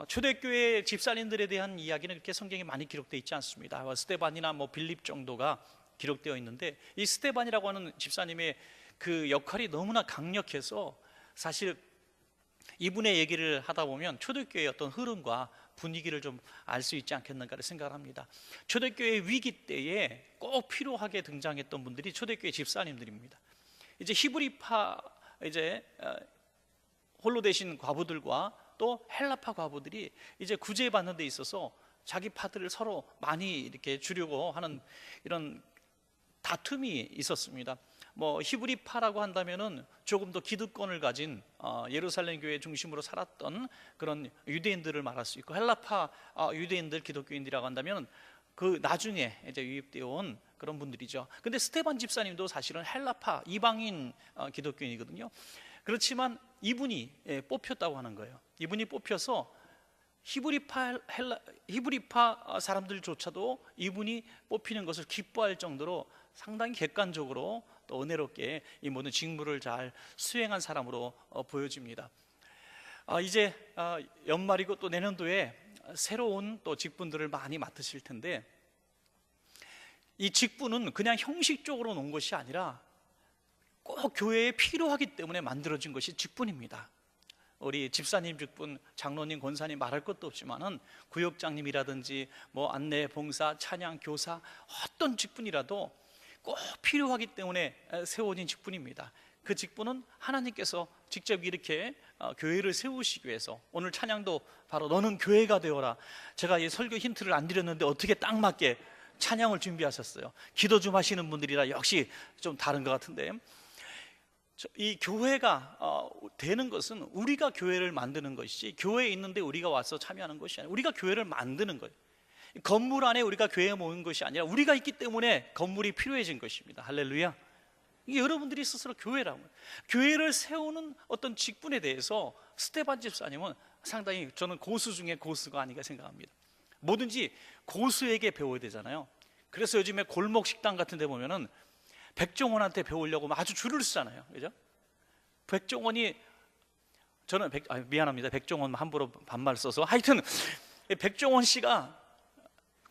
초대교회 집사님들에 대한 이야기는 그렇게 성경에 많이 기록되어 있지 않습니다. 스데반이나 빌립 정도가 기록되어 있는데, 이 스데반이라고 하는 집사님의 그 역할이 너무나 강력해서 사실 이분의 얘기를 하다 보면 초대교회의 어떤 흐름과 분위기를 좀 알 수 있지 않겠는가를 생각을 합니다. 초대교회 위기 때에 꼭 필요하게 등장했던 분들이 초대교회 집사님들입니다. 이제 히브리파 홀로 되신 과부들과 또 헬라파 과부들이 이제 구제받는 데 있어서 자기 파들을 서로 많이 이렇게 주려고 하는 이런 다툼이 있었습니다. 히브리파라고 한다면은 조금 더 기득권을 가진 예루살렘 교회 중심으로 살았던 그런 유대인들을 말할 수 있고, 헬라파 유대인들, 기독교인들이라고 한다면 그 나중에 이제 유입되어 온 그런 분들이죠. 근데 스데반 집사님도 사실은 헬라파 이방인 기독교인이거든요. 그렇지만 이분이 뽑혔다고 하는 거예요. 이분이 뽑혀서 히브리파 사람들조차도 이분이 뽑히는 것을 기뻐할 정도로 상당히 객관적으로 또 은혜롭게 이 모든 직무를 잘 수행한 사람으로 보여집니다. 이제 연말이고 또 내년도에 새로운 또 직분들을 많이 맡으실 텐데, 이 직분은 그냥 형식적으로 놓은 것이 아니라 꼭 교회에 필요하기 때문에 만들어진 것이 직분입니다. 우리 집사님 직분, 장로님, 권사님 말할 것도 없지만은 구역장님이라든지 안내, 봉사, 찬양, 교사, 어떤 직분이라도 꼭 필요하기 때문에 세워진 직분입니다. 그 직분은 하나님께서 직접 이렇게 교회를 세우시기 위해서, 오늘 찬양도 바로 너는 교회가 되어라. 제가 이 설교 힌트를 안 드렸는데 어떻게 딱 맞게 찬양을 준비하셨어요. 기도 좀 하시는 분들이라 역시 좀 다른 것 같은데, 이 교회가 되는 것은 우리가 교회를 만드는 것이지, 교회에 있는데 우리가 와서 참여하는 것이 아니라 우리가 교회를 만드는 거예요. 건물 안에 우리가 교회에 모인 것이 아니라 우리가 있기 때문에 건물이 필요해진 것입니다. 할렐루야. 이게 여러분들이 스스로 교회라고, 교회를 세우는 어떤 직분에 대해서 스데반 집사님은 상당히, 저는 고수 중에 고수가 아닌가 생각합니다. 뭐든지 고수에게 배워야 되잖아요. 그래서 요즘에 골목 식당 같은 데 보면은 백종원한테 배우려고 아주 줄을 쓰잖아요. 그죠? 백종원이, 저는 미안합니다. 백종원 함부로 반말 써서. 하여튼 백종원 씨가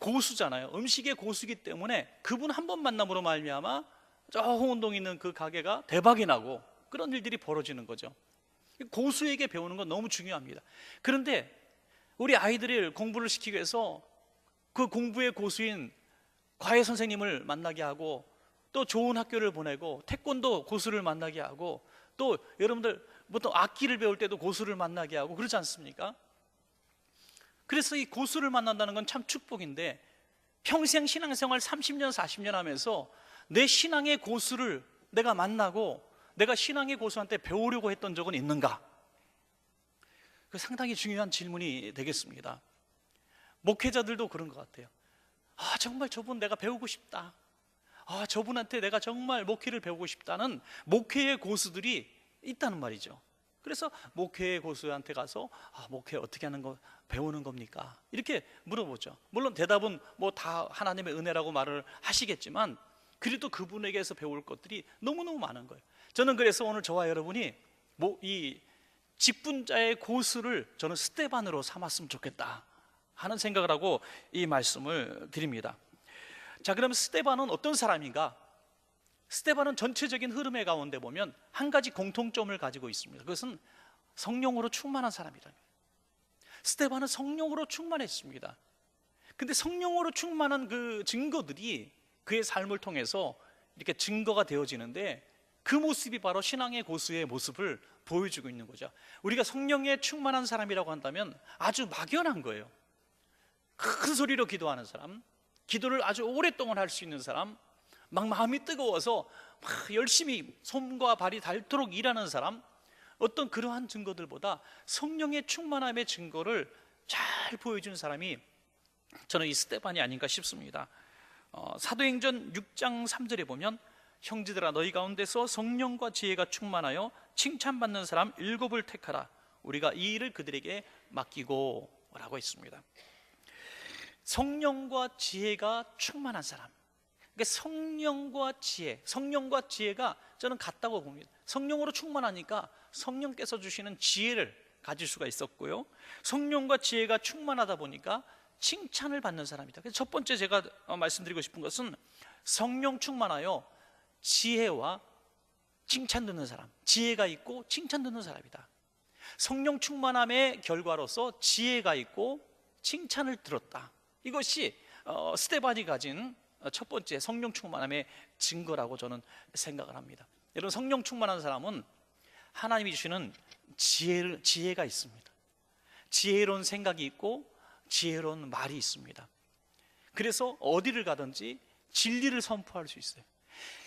고수잖아요. 음식의 고수이기 때문에 그분 한 번 만남으로 말미암아 저 홍은동에 있는 그 가게가 대박이 나고 그런 일들이 벌어지는 거죠. 고수에게 배우는 건 너무 중요합니다. 그런데 우리 아이들을 공부를 시키기 위해서 그 공부의 고수인 과외 선생님을 만나게 하고, 또 좋은 학교를 보내고, 태권도 고수를 만나게 하고, 또 여러분들 보통 악기를 배울 때도 고수를 만나게 하고 그러지 않습니까? 그래서 이 고수를 만난다는 건 참 축복인데, 평생 신앙생활 30년 40년 하면서 내 신앙의 고수를 내가 만나고 내가 신앙의 고수한테 배우려고 했던 적은 있는가? 그 상당히 중요한 질문이 되겠습니다. 목회자들도 그런 것 같아요. 정말 저분 내가 배우고 싶다. 저분한테 내가 정말 목회를 배우고 싶다는 목회의 고수들이 있다는 말이죠. 그래서 목회의 고수한테 가서 목회 어떻게 하는 거 배우는 겁니까? 이렇게 물어보죠. 물론 대답은 다 하나님의 은혜라고 말을 하시겠지만, 그래도 그분에게서 배울 것들이 너무너무 많은 거예요. 저는 그래서 오늘 저와 여러분이 이 직분자의 고수를 저는 스데반으로 삼았으면 좋겠다 하는 생각을 하고 이 말씀을 드립니다. 자, 그럼 스데반은 어떤 사람인가? 스데반은 전체적인 흐름의 가운데 보면 한 가지 공통점을 가지고 있습니다. 그것은 성령으로 충만한 사람이라는 거예요. 스데반은 성령으로 충만했습니다. 근데 성령으로 충만한 그 증거들이 그의 삶을 통해서 이렇게 증거가 되어지는데, 그 모습이 바로 신앙의 고수의 모습을 보여주고 있는 거죠. 우리가 성령에 충만한 사람이라고 한다면 아주 막연한 거예요. 큰 소리로 기도하는 사람, 기도를 아주 오랫동안 할 수 있는 사람, 막 마음이 뜨거워서 막 열심히 손과 발이 닳도록 일하는 사람, 어떤 그러한 증거들보다 성령의 충만함의 증거를 잘 보여준 사람이 저는 이 스데반이 아닌가 싶습니다. 사도행전 6장 3절에 보면, 형제들아 너희 가운데서 성령과 지혜가 충만하여 칭찬받는 사람 7을 택하라. 우리가 이 일을 그들에게 맡기고 라고 했습니다. 성령과 지혜가 충만한 사람, 그러니까 성령과 지혜가 저는 같다고 봅니다. 성령으로 충만하니까 성령께서 주시는 지혜를 가질 수가 있었고요. 성령과 지혜가 충만하다 보니까 칭찬을 받는 사람이다. 그래서 첫 번째 제가 말씀드리고 싶은 것은 성령 충만하여 지혜와 칭찬 듣는 사람, 지혜가 있고 칭찬 듣는 사람이다. 성령 충만함의 결과로서 지혜가 있고 칭찬을 들었다. 이것이 스데반이 가진 첫 번째 성령 충만함의 증거라고 저는 생각을 합니다. 여러분, 성령 충만한 사람은 하나님이 주시는 지혜가 있습니다. 지혜로운 생각이 있고 지혜로운 말이 있습니다. 그래서 어디를 가든지 진리를 선포할 수 있어요.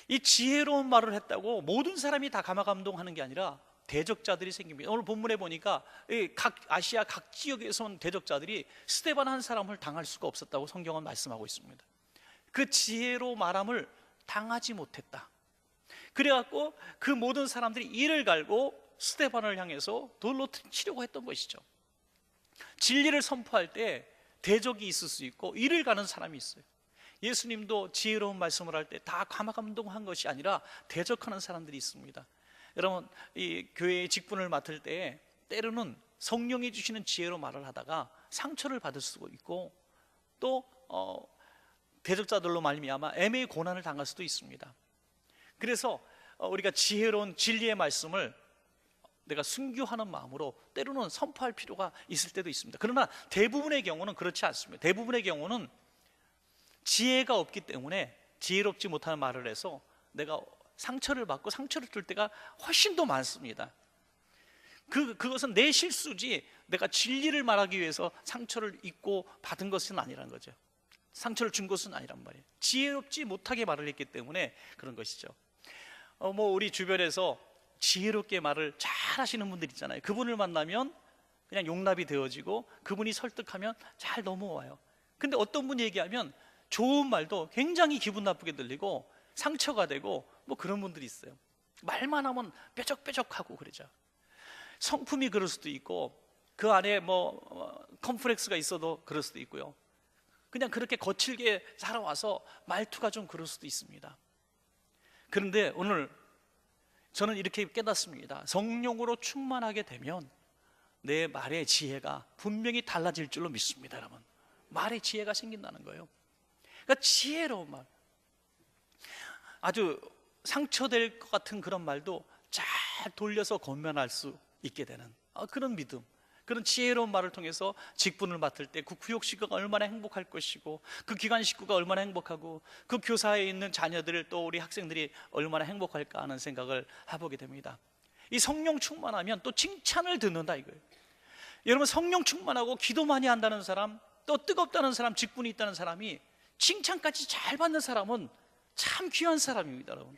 이 지혜로운 말을 했다고 모든 사람이 다 감화감동하는 게 아니라 대적자들이 생깁니다. 오늘 본문에 보니까 각 아시아 각 지역에서 온 대적자들이 스데반 한 사람을 당할 수가 없었다고 성경은 말씀하고 있습니다. 그 지혜로 말함을 당하지 못했다. 그래갖고 그 모든 사람들이 이를 갈고 스데반을 향해서 돌로 치려고 했던 것이죠. 진리를 선포할 때 대적이 있을 수 있고 이를 가는 사람이 있어요. 예수님도 지혜로운 말씀을 할 때 다 감화감동한 것이 아니라 대적하는 사람들이 있습니다. 여러분, 이 교회의 직분을 맡을 때 때로는 성령이 주시는 지혜로 말을 하다가 상처를 받을 수도 있고 또 대적자들로 말미암아 애매의 고난을 당할 수도 있습니다. 그래서 우리가 지혜로운 진리의 말씀을 내가 순교하는 마음으로 때로는 선포할 필요가 있을 때도 있습니다. 그러나 대부분의 경우는 그렇지 않습니다. 대부분의 경우는 지혜가 없기 때문에 지혜롭지 못한 말을 해서 내가 상처를 받고 상처를 줄 때가 훨씬 더 많습니다. 그것은 내 실수지 내가 진리를 말하기 위해서 상처를 입고 받은 것은 아니라는 거죠. 상처를 준 것은 아니란 말이에요. 지혜롭지 못하게 말을 했기 때문에 그런 것이죠. 우리 주변에서 지혜롭게 말을 잘 하시는 분들 있잖아요. 그분을 만나면 그냥 용납이 되어지고 그분이 설득하면 잘 넘어와요. 근데 어떤 분이 얘기하면 좋은 말도 굉장히 기분 나쁘게 들리고 상처가 되고 그런 분들이 있어요. 말만 하면 뾰족뾰족하고 그러죠. 성품이 그럴 수도 있고 그 안에 컴플렉스가 있어도 그럴 수도 있고요. 그냥 그렇게 거칠게 살아와서 말투가 좀 그럴 수도 있습니다. 그런데 오늘 저는 이렇게 깨닫습니다. 성령으로 충만하게 되면 내 말의 지혜가 분명히 달라질 줄로 믿습니다. 여러분, 말의 지혜가 생긴다는 거예요. 그러니까 지혜로운 말, 아주 상처될 것 같은 그런 말도 잘 돌려서 권면할 수 있게 되는 그런 믿음, 그런 지혜로운 말을 통해서 직분을 맡을 때 그 구역 식구가 얼마나 행복할 것이고 그 기관 식구가 얼마나 행복하고 그 교사에 있는 자녀들 또 우리 학생들이 얼마나 행복할까 하는 생각을 해보게 됩니다. 이 성령 충만하면 또 칭찬을 듣는다 이거예요. 여러분, 성령 충만하고 기도 많이 한다는 사람, 또 뜨겁다는 사람, 직분이 있다는 사람이 칭찬까지 잘 받는 사람은 참 귀한 사람입니다. 여러분,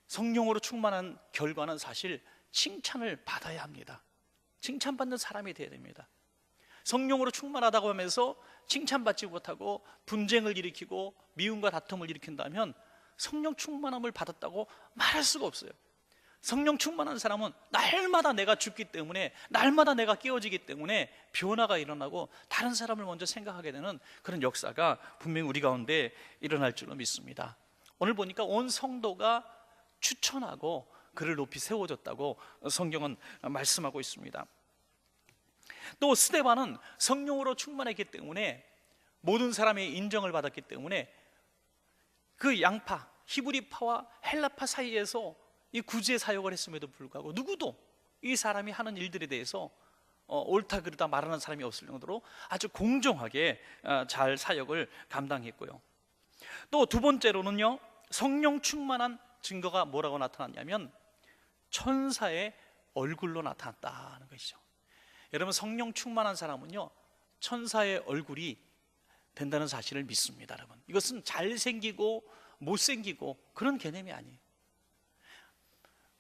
성령으로 충만한 결과는 사실 칭찬을 받아야 합니다. 칭찬받는 사람이 되어야 됩니다. 성령으로 충만하다고 하면서 칭찬받지 못하고 분쟁을 일으키고 미움과 다툼을 일으킨다면 성령 충만함을 받았다고 말할 수가 없어요. 성령 충만한 사람은 날마다 내가 죽기 때문에, 날마다 내가 깨어지기 때문에 변화가 일어나고 다른 사람을 먼저 생각하게 되는 그런 역사가 분명히 우리 가운데 일어날 줄로 믿습니다. 오늘 보니까 온 성도가 추천하고 그를 높이 세워졌다고 성경은 말씀하고 있습니다. 또 스데반은 성령으로 충만했기 때문에 모든 사람의 인정을 받았기 때문에 그 양파, 히브리파와 헬라파 사이에서 이 구제 사역을 했음에도 불구하고 누구도 이 사람이 하는 일들에 대해서 옳다 그르다 말하는 사람이 없을 정도로 아주 공정하게 잘 사역을 감당했고요. 또 두 번째로는요, 성령 충만한 증거가 뭐라고 나타났냐면 천사의 얼굴로 나타났다는 것이죠. 여러분, 성령 충만한 사람은요 천사의 얼굴이 된다는 사실을 믿습니다. 여러분, 이것은 잘생기고 못생기고 그런 개념이 아니에요.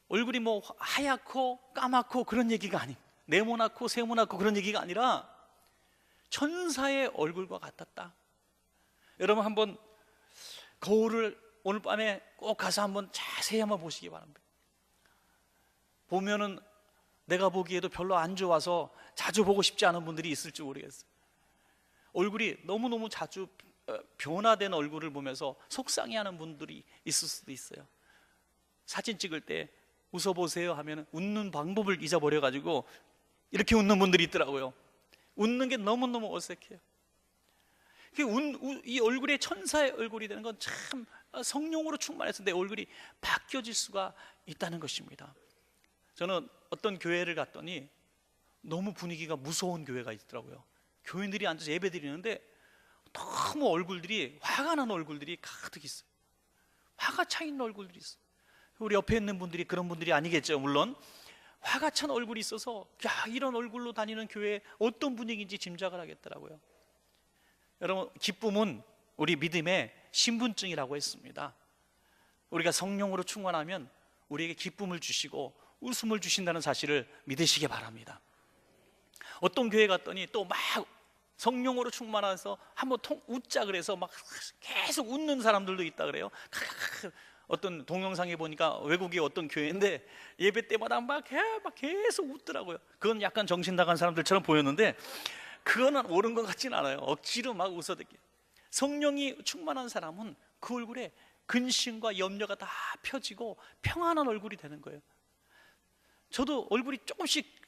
얼굴이 하얗고 까맣고 그런 얘기가 아니에요. 네모나고 세모나고 그런 얘기가 아니라 천사의 얼굴과 같았다. 여러분, 한번 거울을 오늘 밤에 꼭 가서 한번 자세히 한번 보시기 바랍니다. 보면은 내가 보기에도 별로 안 좋아서 자주 보고 싶지 않은 분들이 있을지 모르겠어요. 얼굴이 너무너무 자주 변화된 얼굴을 보면서 속상해하는 분들이 있을 수도 있어요. 사진 찍을 때 웃어보세요 하면 웃는 방법을 잊어버려가지고 이렇게 웃는 분들이 있더라고요. 웃는 게 너무너무 어색해요. 이 얼굴에 천사의 얼굴이 되는 건 참 성령으로 충만해서 내 얼굴이 바뀌어질 수가 있다는 것입니다. 저는 어떤 교회를 갔더니 너무 분위기가 무서운 교회가 있더라고요. 교인들이 앉아서 예배 드리는데 너무 얼굴들이, 화가 난 얼굴들이 가득 있어요. 화가 차 있는 얼굴들이 있어요. 우리 옆에 있는 분들이 그런 분들이 아니겠죠. 물론 화가 찬 얼굴이 있어서 야, 이런 얼굴로 다니는 교회에 어떤 분위기인지 짐작을 하겠더라고요. 여러분, 기쁨은 우리 믿음의 신분증이라고 했습니다. 우리가 성령으로 충만하면 우리에게 기쁨을 주시고 웃음을 주신다는 사실을 믿으시기 바랍니다. 어떤 교회 갔더니 또 막 성령으로 충만해서 한번 웃자 그래서 막 계속 웃는 사람들도 있다 그래요. 어떤 동영상에 보니까 외국의 어떤 교회인데 예배 때마다 막 계속 웃더라고요. 그건 약간 정신 나간 사람들처럼 보였는데 그거는 옳은 것 같진 않아요. 억지로 막 웃어대게. 성령이 충만한 사람은 그 얼굴에 근심과 염려가 다 펴지고 평안한 얼굴이 되는 거예요. 저도 얼굴이 조금씩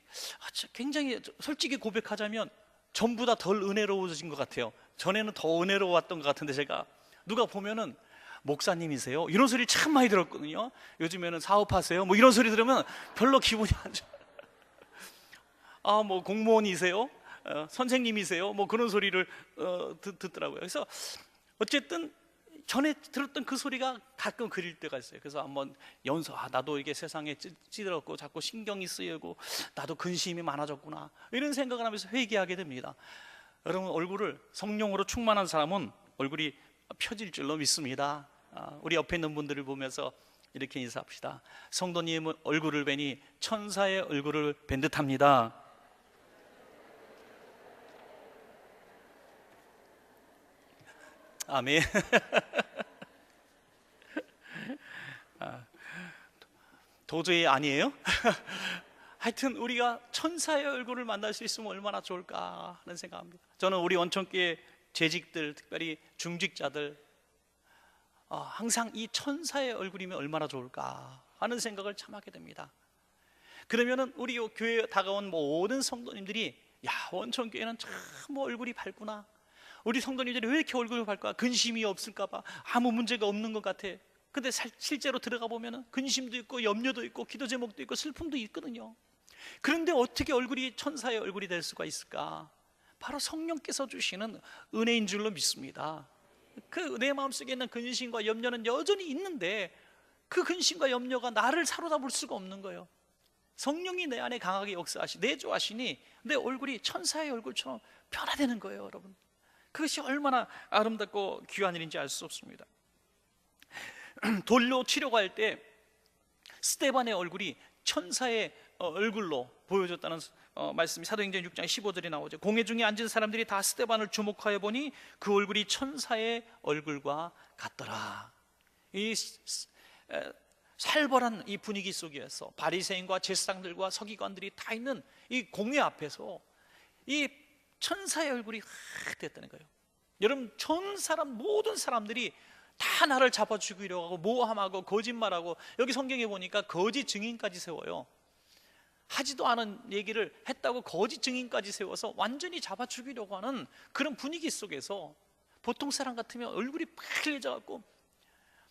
굉장히, 솔직히 고백하자면 전부 다 덜 은혜로워진 것 같아요. 전에는 더 은혜로웠던 것 같은데, 제가 누가 보면은 목사님이세요? 이런 소리 참 많이 들었거든요. 요즘에는 사업하세요? 뭐 이런 소리 들으면 별로 기분이 안 좋아요. 뭐 공무원이세요? 선생님이세요? 뭐 그런 소리를 듣더라고요. 그래서 어쨌든 전에 들었던 그 소리가 가끔 그릴 때가 있어요. 그래서 한번 나도 이게 세상에 찌들었고 자꾸 신경이 쓰이고 나도 근심이 많아졌구나, 이런 생각을 하면서 회개하게 됩니다. 여러분, 얼굴을 성령으로 충만한 사람은 얼굴이 펴질 줄로 믿습니다. 우리 옆에 있는 분들을 보면서 이렇게 인사합시다. 성도님은 얼굴을 뵈니 천사의 얼굴을 뵌 듯합니다. 아멘. 도저히 아니에요? 하여튼 우리가 천사의 얼굴을 만날 수 있으면 얼마나 좋을까 하는 생각합니다. 저는 우리 원천교회 재직들, 특별히 중직자들, 항상 이 천사의 얼굴이면 얼마나 좋을까 하는 생각을 참 하게 됩니다. 그러면은 우리 교회에 다가온 모든 성도님들이 야, 원천교회는 참 얼굴이 밝구나, 우리 성도님들이 왜 이렇게 얼굴이 밝까? 근심이 없을까 봐, 아무 문제가 없는 것 같아. 근데 실제로 들어가 보면은 근심도 있고 염려도 있고 기도 제목도 있고 슬픔도 있거든요. 그런데 어떻게 얼굴이 천사의 얼굴이 될 수가 있을까? 바로 성령께서 주시는 은혜인 줄로 믿습니다. 그 내 마음속에 있는 근심과 염려는 여전히 있는데 그 근심과 염려가 나를 사로잡을 수가 없는 거예요. 성령이 내 안에 강하게 내조하시니 내 얼굴이 천사의 얼굴처럼 변화되는 거예요. 여러분, 그것이 얼마나 아름답고 귀한 일인지 알 수 없습니다. 돌로 치려고 할 때 스데반의 얼굴이 천사의 얼굴로 보여줬다는 말씀이 사도행전 6장 15절에 나오죠. 공회 중에 앉은 사람들이 다 스데반을 주목하여 보니 그 얼굴이 천사의 얼굴과 같더라. 이 살벌한 이 분위기 속에서 바리새인과 제사장들과 서기관들이 다 있는 이 공회 앞에서 이 천사의 얼굴이 확 됐다는 거예요. 여러분, 모든 사람들이 다 나를 잡아 죽이려고 하고 모함하고 거짓말하고, 여기 성경에 보니까 거짓 증인까지 세워요. 하지도 않은 얘기를 했다고 거짓 증인까지 세워서 완전히 잡아 죽이려고 하는 그런 분위기 속에서 보통 사람 같으면 얼굴이 빨개져갖고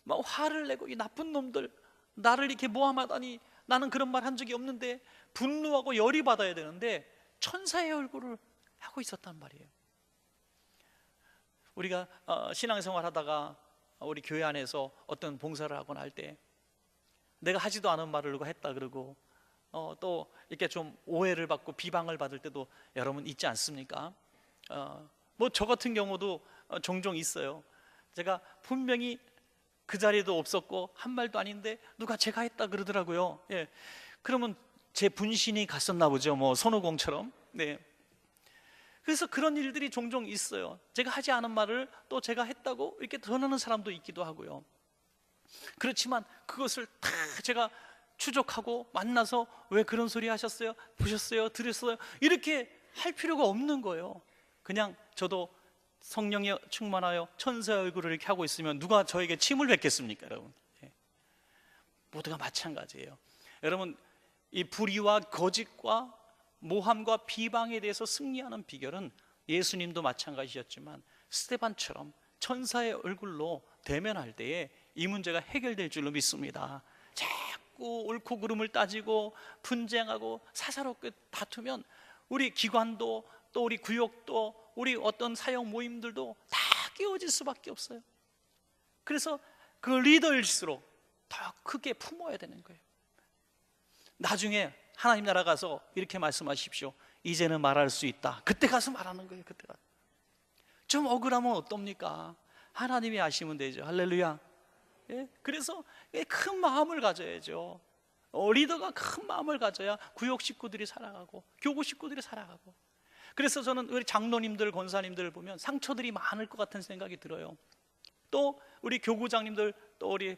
막 화를 내고, 이 나쁜 놈들 나를 이렇게 모함하다니, 나는 그런 말 한 적이 없는데, 분노하고 열이 받아야 되는데 천사의 얼굴을 하고 있었단 말이에요. 우리가 신앙생활 하다가 우리 교회 안에서 어떤 봉사를 하거나 할 때 내가 하지도 않은 말을 누가 했다 그러고 또 이렇게 좀 오해를 받고 비방을 받을 때도 여러분 있지 않습니까? 뭐 저 같은 경우도 종종 있어요. 제가 분명히 그 자리에도 없었고 한 말도 아닌데 누가 제가 했다 그러더라고요. 예. 그러면 제 분신이 갔었나 보죠. 뭐 손오공처럼. 네. 그래서 그런 일들이 종종 있어요. 제가 하지 않은 말을 또 제가 했다고 이렇게 전하는 사람도 있기도 하고요. 그렇지만 그것을 다 제가 추적하고 만나서 왜 그런 소리 하셨어요? 보셨어요? 들었어요? 이렇게 할 필요가 없는 거예요. 그냥 저도 성령에 충만하여 천사의 얼굴을 이렇게 하고 있으면 누가 저에게 침을 뱉겠습니까, 여러분? 모두가 마찬가지예요. 여러분, 이 불의와 거짓과 모함과 비방에 대해서 승리하는 비결은 예수님도 마찬가지였지만 스데반처럼 천사의 얼굴로 대면할 때에 이 문제가 해결될 줄로 믿습니다. 자꾸 옳고 그름을 따지고 분쟁하고 사사롭게 다투면 우리 기관도 또 우리 구역도 우리 어떤 사역 모임들도 다 깨어질 수밖에 없어요. 그래서 그 리더일수록 더 크게 품어야 되는 거예요. 나중에 하나님 나라 가서 이렇게 말씀하십시오. 이제는 말할 수 있다. 그때 가서 말하는 거예요. 그때 가서. 좀 억울하면 어떻습니까? 하나님이 아시면 되죠. 할렐루야. 예? 그래서 큰 마음을 가져야죠. 리더가 큰 마음을 가져야 구역 식구들이 살아가고 교구 식구들이 살아가고. 그래서 저는 우리 장로님들, 권사님들을 보면 상처들이 많을 것 같은 생각이 들어요. 또 우리 교구장님들, 또 우리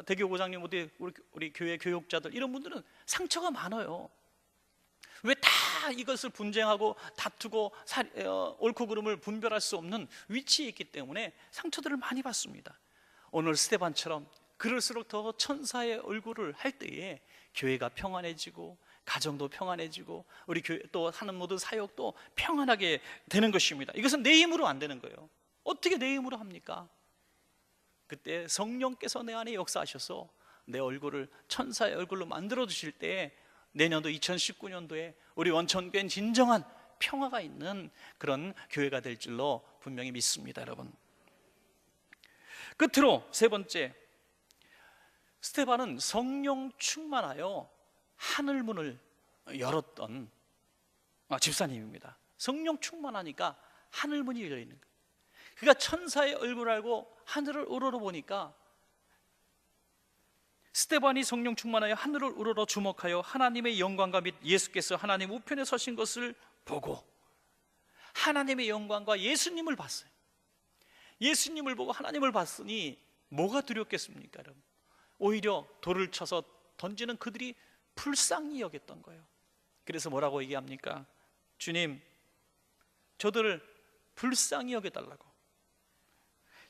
대교구장님, 우리 교회 교육자들, 이런 분들은 상처가 많아요. 왜 다 이것을 분쟁하고 다투고 옳고 그름을 분별할 수 없는 위치에 있기 때문에 상처들을 많이 받습니다. 오늘 스데반처럼 그럴수록 더 천사의 얼굴을 할 때에 교회가 평안해지고 가정도 평안해지고 우리 교회 또 하는 모든 사역도 평안하게 되는 것입니다. 이것은 내 힘으로 안 되는 거예요. 어떻게 내 힘으로 합니까? 그때 성령께서 내 안에 역사하셔서 내 얼굴을 천사의 얼굴로 만들어 주실 때 내년도 2019년도에 우리 원천교회는 진정한 평화가 있는 그런 교회가 될 줄로 분명히 믿습니다. 여러분, 끝으로 세 번째, 스데반은 성령 충만하여 하늘문을 열었던 집사님입니다. 성령 충만하니까 하늘문이 열려 있는 거예요. 그가 천사의 얼굴을 알고 하늘을 우러러보니까 스데반이 성령 충만하여 하늘을 우러러 주목하여 하나님의 영광과 및 예수께서 하나님 우편에 서신 것을 보고 하나님의 영광과 예수님을 봤어요. 예수님을 보고 하나님을 봤으니 뭐가 두렵겠습니까, 여러분? 오히려 돌을 쳐서 던지는 그들이 불쌍히 여겼던 거예요. 그래서 뭐라고 얘기합니까? 주님, 저들을 불쌍히 여겨달라고.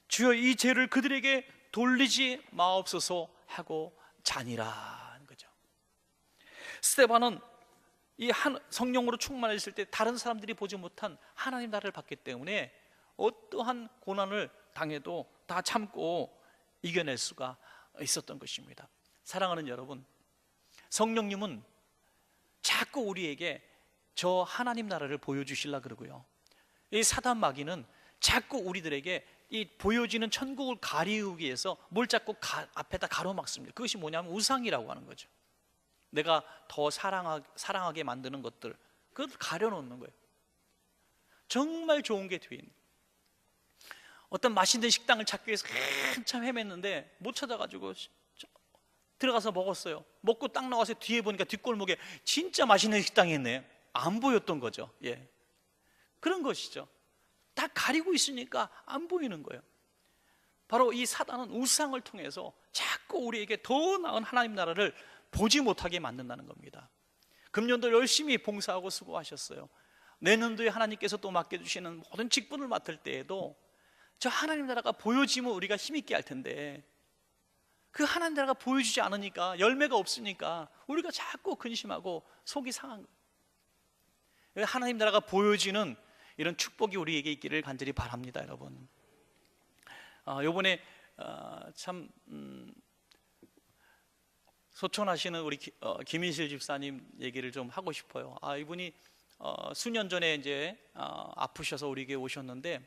주여, 이 죄를 그들에게 돌리지 마옵소서 하고 자니라는 거죠. 스데반은 이 성령으로 충만했을 때 다른 사람들이 보지 못한 하나님 나라를 봤기 때문에 어떠한 고난을 당해도 다 참고 이겨낼 수가 있었던 것입니다. 사랑하는 여러분, 성령님은 자꾸 우리에게 저 하나님 나라를 보여주시려 그러고요, 이 사단 마귀는 자꾸 우리들에게 이 보여지는 천국을 가리우기 위해서 뭘 자꾸 앞에다 가로막습니다. 그것이 뭐냐면 우상이라고 하는 거죠. 내가 더 사랑하게 만드는 것들, 그걸 가려놓는 거예요. 정말 좋은 게 뒤에 있는, 어떤 맛있는 식당을 찾기 위해서 한참 헤맸는데 못 찾아가지고 들어가서 먹었어요. 먹고 딱 나와서 뒤에 보니까 뒷골목에 진짜 맛있는 식당이 있네. 안 보였던 거죠. 예, 그런 것이죠. 다 가리고 있으니까 안 보이는 거예요. 바로 이 사단은 우상을 통해서 자꾸 우리에게 더 나은 하나님 나라를 보지 못하게 만든다는 겁니다. 금년도 열심히 봉사하고 수고하셨어요. 내년도에 하나님께서 또 맡겨주시는 모든 직분을 맡을 때에도 저 하나님 나라가 보여지면 우리가 힘있게 할 텐데 그 하나님 나라가 보여주지 않으니까, 열매가 없으니까 우리가 자꾸 근심하고 속이 상한 거예요. 하나님 나라가 보여지는 이런 축복이 우리에게 있기를 간절히 바랍니다, 여러분. 요번에 참 소천하시는 우리 김인실 집사님 얘기를 좀 하고 싶어요. 이분이 수년 전에 이제 아프셔서 우리 교회 오셨는데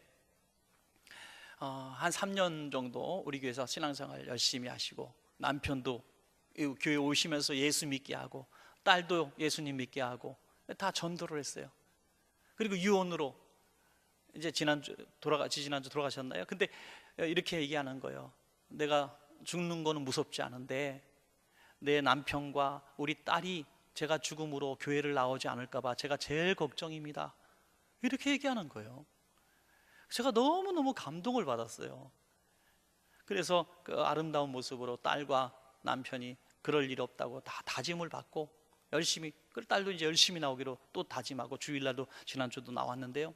한 3년 정도 우리 교회에서 신앙생활 열심히 하시고, 남편도 교회 오시면서 예수 믿게 하고, 딸도 예수님 믿게 하고 다 전도를 했어요. 그리고 유언으로 이제 지난주 돌아가셨나요? 근데 이렇게 얘기하는 거예요. 내가 죽는 거는 무섭지 않은데 내 남편과 우리 딸이 제가 죽음으로 교회를 나오지 않을까 봐 제가 제일 걱정입니다. 이렇게 얘기하는 거예요. 제가 너무너무 감동을 받았어요. 그래서 그 아름다운 모습으로 딸과 남편이 그럴 일 없다고 다 다짐을 받고 열심히, 그 딸도 이제 열심히 나오기로 또 다짐하고 주일날도 지난주도 나왔는데요.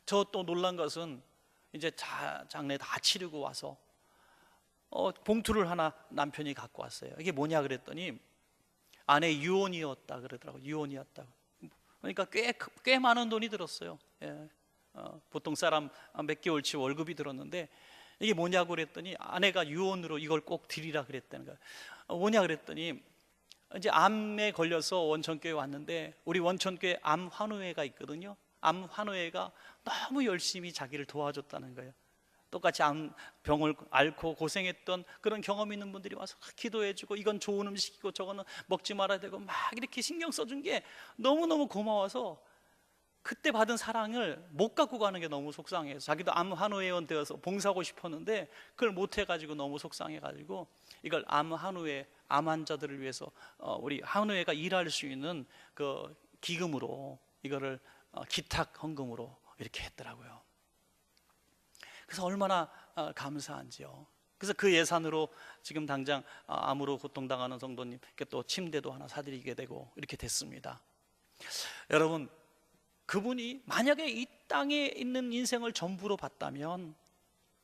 저 또 놀란 것은 이제 장례 다 치르고 와서 봉투를 하나 남편이 갖고 왔어요. 이게 뭐냐 그랬더니 아내 유언이었다 그러더라고요. 유언이었다. 그러니까 꽤 많은 돈이 들었어요. 예. 보통 사람 몇 개월치 월급이 들었는데 이게 뭐냐고 그랬더니 아내가 유언으로 이걸 꼭 드리라 그랬다는 거예요. 뭐냐 그랬더니 이제 암에 걸려서 원천교회 왔는데 우리 원천교회 암 환우회가 있거든요. 암 환우회가 너무 열심히 자기를 도와줬다는 거예요. 똑같이 암병을 앓고 고생했던 그런 경험 있는 분들이 와서 기도해주고 이건 좋은 음식이고 저거는 먹지 말아야 되고 막 이렇게 신경 써준 게 너무너무 고마워서 그때 받은 사랑을 못 갖고 가는 게 너무 속상해서 자기도 암 환우회원 되어서 봉사하고 싶었는데 그걸 못 해가지고 너무 속상해가지고 이걸 암 환우회 암 환자들을 위해서 우리 환우회가 일할 수 있는 그 기금으로 이거를 기탁 헌금으로 이렇게 했더라고요. 그래서 얼마나 감사한지요. 그래서 그 예산으로 지금 당장 암으로 고통당하는 성도님께 또 침대도 하나 사드리게 되고 이렇게 됐습니다. 여러분, 그분이 만약에 이 땅에 있는 인생을 전부로 봤다면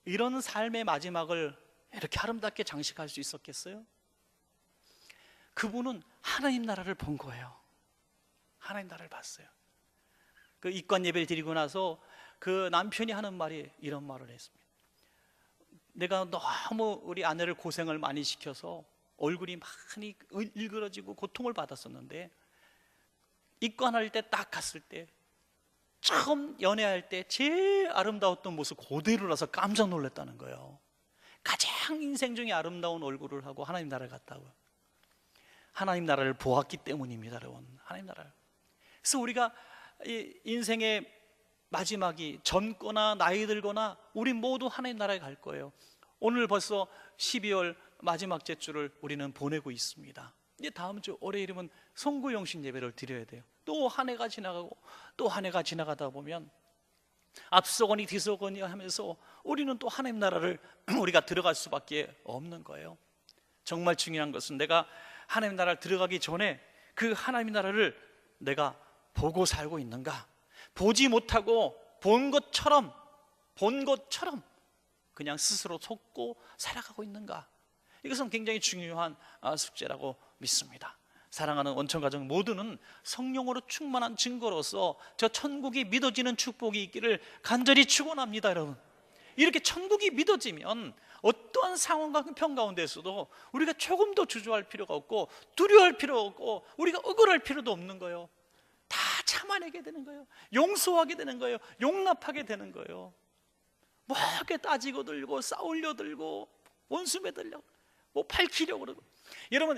이런 삶의 마지막을 이렇게 아름답게 장식할 수 있었겠어요? 그분은 하나님 나라를 본 거예요. 하나님 나라를 봤어요. 그 입관 예배를 드리고 나서 그 남편이 하는 말이 이런 말을 했습니다. 내가 너무 우리 아내를 고생을 많이 시켜서 얼굴이 많이 일그러지고 고통을 받았었는데 입관할 때 딱 갔을 때 처음 연애할 때 제일 아름다웠던 모습 그대로라서 깜짝 놀랐다는 거예요. 가장 인생 중에 아름다운 얼굴을 하고 하나님 나라를 갔다고요. 하나님 나라를 보았기 때문입니다, 여러분. 하나님 나라를. 그래서 우리가 이 인생의 마지막이 젊거나 나이 들거나 우리 모두 하나님 나라에 갈 거예요. 오늘 벌써 12월 마지막 제주를 우리는 보내고 있습니다. 이제 다음 주 월요일이면 송구영신 예배를 드려야 돼요. 또 한 해가 지나가고 또 한 해가 지나가다 보면 앞서거니 뒤서거니 하면서 우리는 또 하나님 나라를 우리가 들어갈 수밖에 없는 거예요. 정말 중요한 것은 내가 하나님 나라를 들어가기 전에 그 하나님 나라를 내가 보고 살고 있는가, 보지 못하고 본 것처럼 그냥 스스로 속고 살아가고 있는가, 이것은 굉장히 중요한 숙제라고 믿습니다. 사랑하는 원천가족 모두는 성령으로 충만한 증거로서 저 천국이 믿어지는 축복이 있기를 간절히 축원합니다. 여러분, 이렇게 천국이 믿어지면 어떠한 상황과 형편 가운데서도 우리가 조금 더 주저할 필요가 없고 두려워할 필요가 없고 우리가 억울할 필요도 없는 거예요. 다 참아내게 되는 거예요. 용서하게 되는 거예요. 용납하게 되는 거예요. 뭐 이렇게 따지고 들고 싸우려 들고 원수 맺으려고 뭐 밝히려고 그러고. 여러분,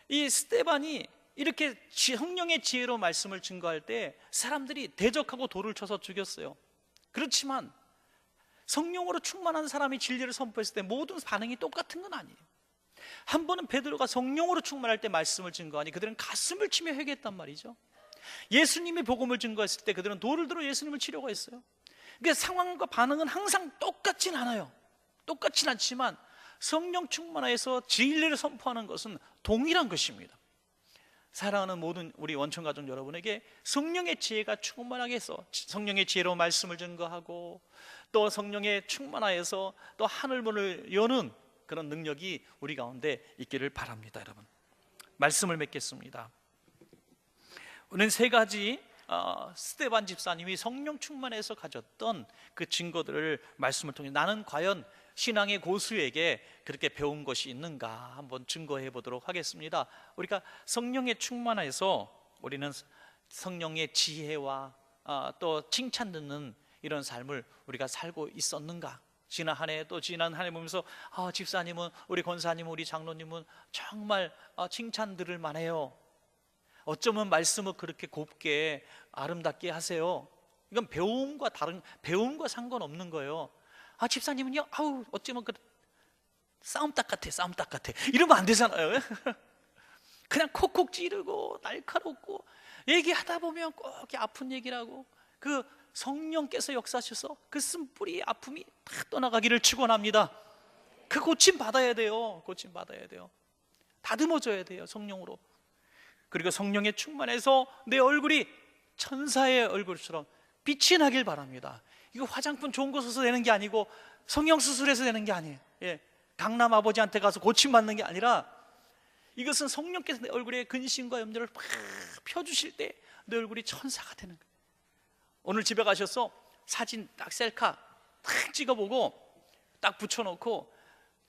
이 스데반이 이렇게 성령의 지혜로 말씀을 증거할 때 사람들이 대적하고 돌을 쳐서 죽였어요. 그렇지만 성령으로 충만한 사람이 진리를 선포했을 때 모든 반응이 똑같은 건 아니에요. 한 번은 베드로가 성령으로 충만할 때 말씀을 증거하니 그들은 가슴을 치며 회개했단 말이죠. 예수님이 복음을 증거했을 때 그들은 돌을 들어 예수님을 치려고 했어요. 그러니까 상황과 반응은 항상 똑같진 않아요. 똑같진 않지만 성령 충만하여서 진리를 선포하는 것은 동일한 것입니다. 사랑하는 모든 우리 원천가족 여러분에게 성령의 지혜가 충만하게 해서 성령의 지혜로 말씀을 증거하고 또 성령의 충만하여서 또 하늘문을 여는 그런 능력이 우리 가운데 있기를 바랍니다. 여러분, 말씀을 맺겠습니다. 오늘 세 가지 스데반 집사님이 성령 충만해서 가졌던 그 증거들을 말씀을 통해 나는 과연 신앙의 고수에게 그렇게 배운 것이 있는가 한번 증거해 보도록 하겠습니다. 우리가 성령에 충만해서 우리는 성령의 지혜와 또 칭찬 듣는 이런 삶을 우리가 살고 있었는가. 지난 한 해 또 지난 한 해 보면서 집사님은 우리 권사님은 우리 장로님은 정말 칭찬 들을 만해요. 어쩌면 말씀을 그렇게 곱게 아름답게 하세요. 이건 배움과 상관없는 거예요. 집사님은요, 어쩌면 싸움닭 같아 이러면 안 되잖아요. 그냥 콕콕 찌르고 날카롭고 얘기하다 보면 꼭 아픈 얘기를 하고 그 성령께서 역사하셔서 그 쓴뿌리 아픔이 다 떠나가기를 축원합니다. 그 고침 받아야 돼요. 다듬어져야 돼요, 성령으로. 그리고 성령에 충만해서 내 얼굴이 천사의 얼굴처럼 빛이 나길 바랍니다. 이거 화장품 좋은 거 써서 되는 게 아니고 성형 수술해서 되는 게 아니에요. 강남 아버지한테 가서 고침 받는 게 아니라 이것은 성령께서 내 얼굴에 근심과 염려를 막 펴주실 때 내 얼굴이 천사가 되는 거예요. 오늘 집에 가셔서 사진 딱 셀카 딱 찍어보고 딱 붙여놓고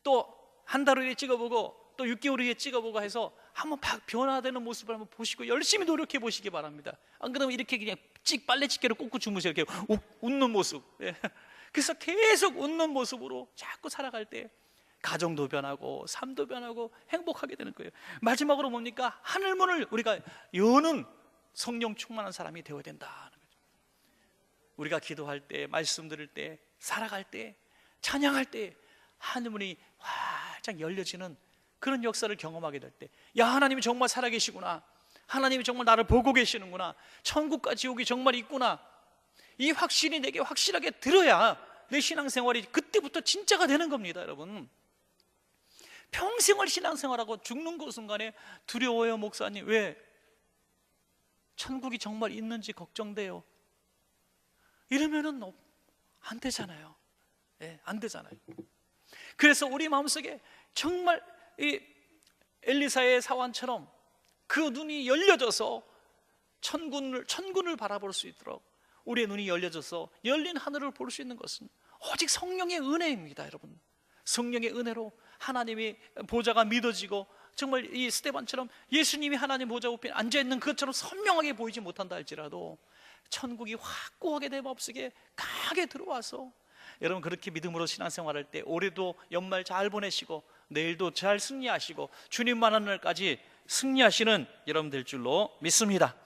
또 한 달 후에 찍어보고 또 6개월 후에 찍어보고 해서 한번 변화되는 모습을 한번 보시고 열심히 노력해 보시기 바랍니다. 안 그러면 이렇게 그냥 빨래 집게로 꽂고 주무세요. 이렇게 웃는 모습. 예. 그래서 계속 웃는 모습으로 자꾸 살아갈 때 가정도 변하고 삶도 변하고 행복하게 되는 거예요. 마지막으로 뭡니까? 하늘문을 우리가 여는 성령 충만한 사람이 되어야 된다는 거죠. 우리가 기도할 때, 말씀 들을 때, 살아갈 때, 찬양할 때 하늘문이 활짝 열려지는 그런 역사를 경험하게 될 때, 야, 하나님이 정말 살아계시구나, 하나님이 정말 나를 보고 계시는구나, 천국과 지옥이 정말 있구나, 이 확신이 내게 확실하게 들어야 내 신앙생활이 그때부터 진짜가 되는 겁니다. 여러분, 평생을 신앙생활하고 죽는 그 순간에 두려워요. 목사님, 왜? 천국이 정말 있는지 걱정돼요. 이러면은 안 되잖아요. 예, 안 되잖아요. 그래서 우리 마음속에 정말 이 엘리사의 사환처럼 그 눈이 열려져서 천군을 바라볼 수 있도록 우리의 눈이 열려져서 열린 하늘을 볼 수 있는 것은 오직 성령의 은혜입니다. 여러분, 성령의 은혜로 하나님의 보좌가 믿어지고 정말 이 스데반처럼 예수님이 하나님 보좌 우편에 앉아있는 것처럼 선명하게 보이지 못한다 할지라도 천국이 확고하게 내 마음속에 강하게 들어와서 여러분, 그렇게 믿음으로 신앙생활할 때 올해도 연말 잘 보내시고 내일도 잘 승리하시고 주님 만난 날까지 승리하시는 여러분 될 줄로 믿습니다.